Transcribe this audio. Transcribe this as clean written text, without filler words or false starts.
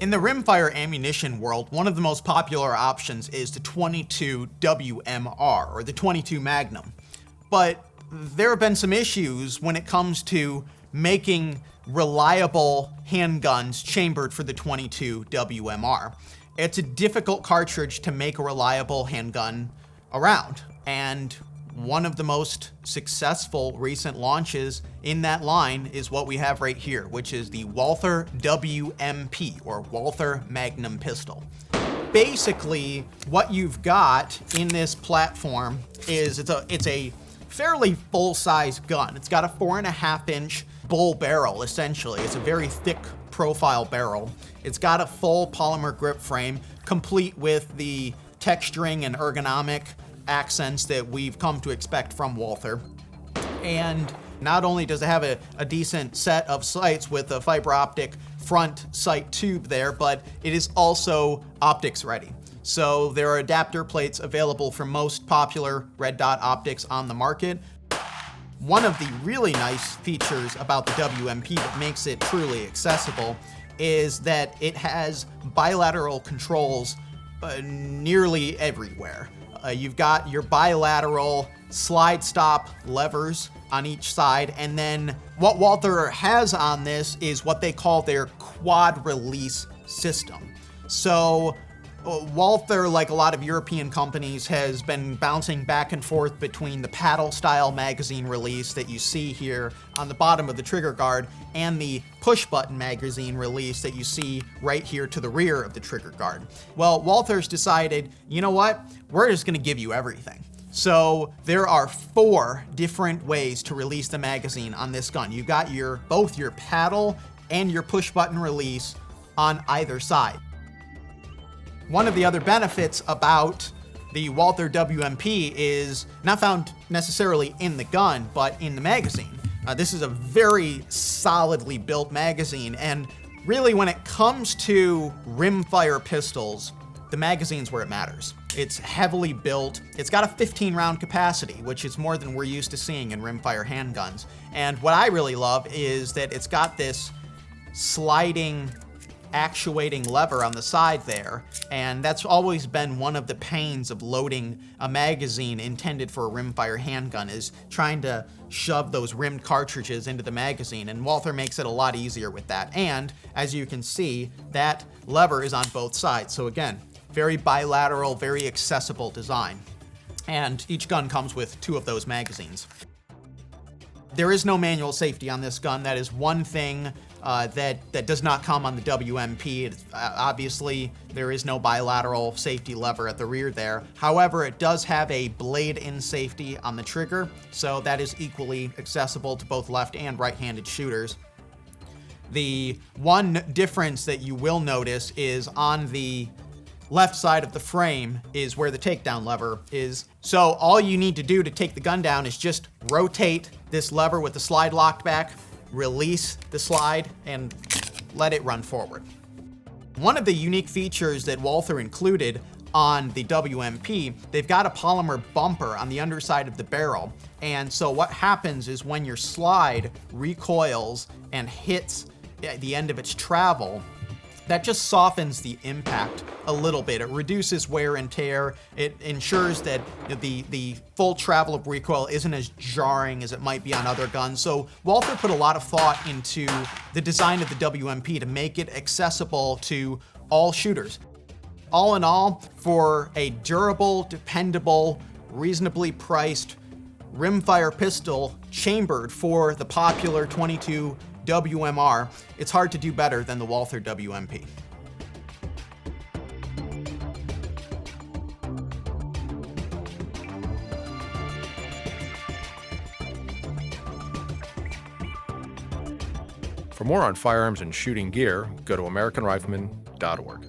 In the rimfire ammunition world, one of the most popular options is the 22 WMR, or the 22 Magnum. But there have been some issues when it comes to making reliable handguns chambered for the 22 WMR. It's a difficult cartridge to make a reliable handgun around, and one of the most successful recent launches in that line is what we have right here, which is the Walther WMP, or Walther Magnum pistol. Basically, what you've got in this platform is it's a fairly full-size gun. It's got a 4.5-inch bull barrel, essentially. It's a very thick profile barrel. It's got a full polymer grip frame, complete with the texturing and ergonomic accents that we've come to expect from Walther. And not only does it have a decent set of sights with a fiber optic front sight tube there, but it is also optics ready. So there are adapter plates available for most popular red dot optics on the market. One of the really nice features about the WMP that makes it truly accessible is that it has bilateral controls nearly everywhere. You've got your bilateral slide stop levers on each side, and then what Walther has on this is what they call their quad release system. So Walther, like a lot of European companies, has been bouncing back and forth between the paddle-style magazine release that you see here on the bottom of the trigger guard and the push-button magazine release that you see right here to the rear of the trigger guard. Well, Walther's decided, you know what? We're just going to give you everything. So there are 4 different ways to release the magazine on this gun. You've got both your paddle and your push-button release on either side. One of the other benefits about the Walther WMP is not found necessarily in the gun, but in the magazine. This is a very solidly built magazine, and really when it comes to rimfire pistols, the magazine's where it matters. It's heavily built. It's got a 15-round capacity, which is more than we're used to seeing in rimfire handguns. And what I really love is that it's got this sliding actuating lever on the side there, and that's always been one of the pains of loading a magazine intended for a rimfire handgun, is trying to shove those rimmed cartridges into the magazine, and Walther makes it a lot easier with that. And as you can see, that lever is on both sides, so again, very bilateral, very accessible design. And each gun comes with 2 of those magazines. There is no manual safety on this gun. That is one thing that does not come on the WMP. Obviously, there is no bilateral safety lever at the rear there. However, it does have a blade-in safety on the trigger, so that is equally accessible to both left and right-handed shooters. The one difference that you will notice is on the left side of the frame is where the takedown lever is. So all you need to do to take the gun down is just rotate this lever with the slide locked back, release the slide, and let it run forward. One of the unique features that Walther included on the WMP, they've got a polymer bumper on the underside of the barrel. And so what happens is when your slide recoils and hits at the end of its travel, that just softens the impact a little bit. It reduces wear and tear. It ensures that the full travel of recoil isn't as jarring as it might be on other guns. So Walther put a lot of thought into the design of the WMP to make it accessible to all shooters. All in all, for a durable, dependable, reasonably priced rimfire pistol chambered for the popular 22 WMR, it's hard to do better than the Walther WMP. For more on firearms and shooting gear, go to AmericanRifleman.org.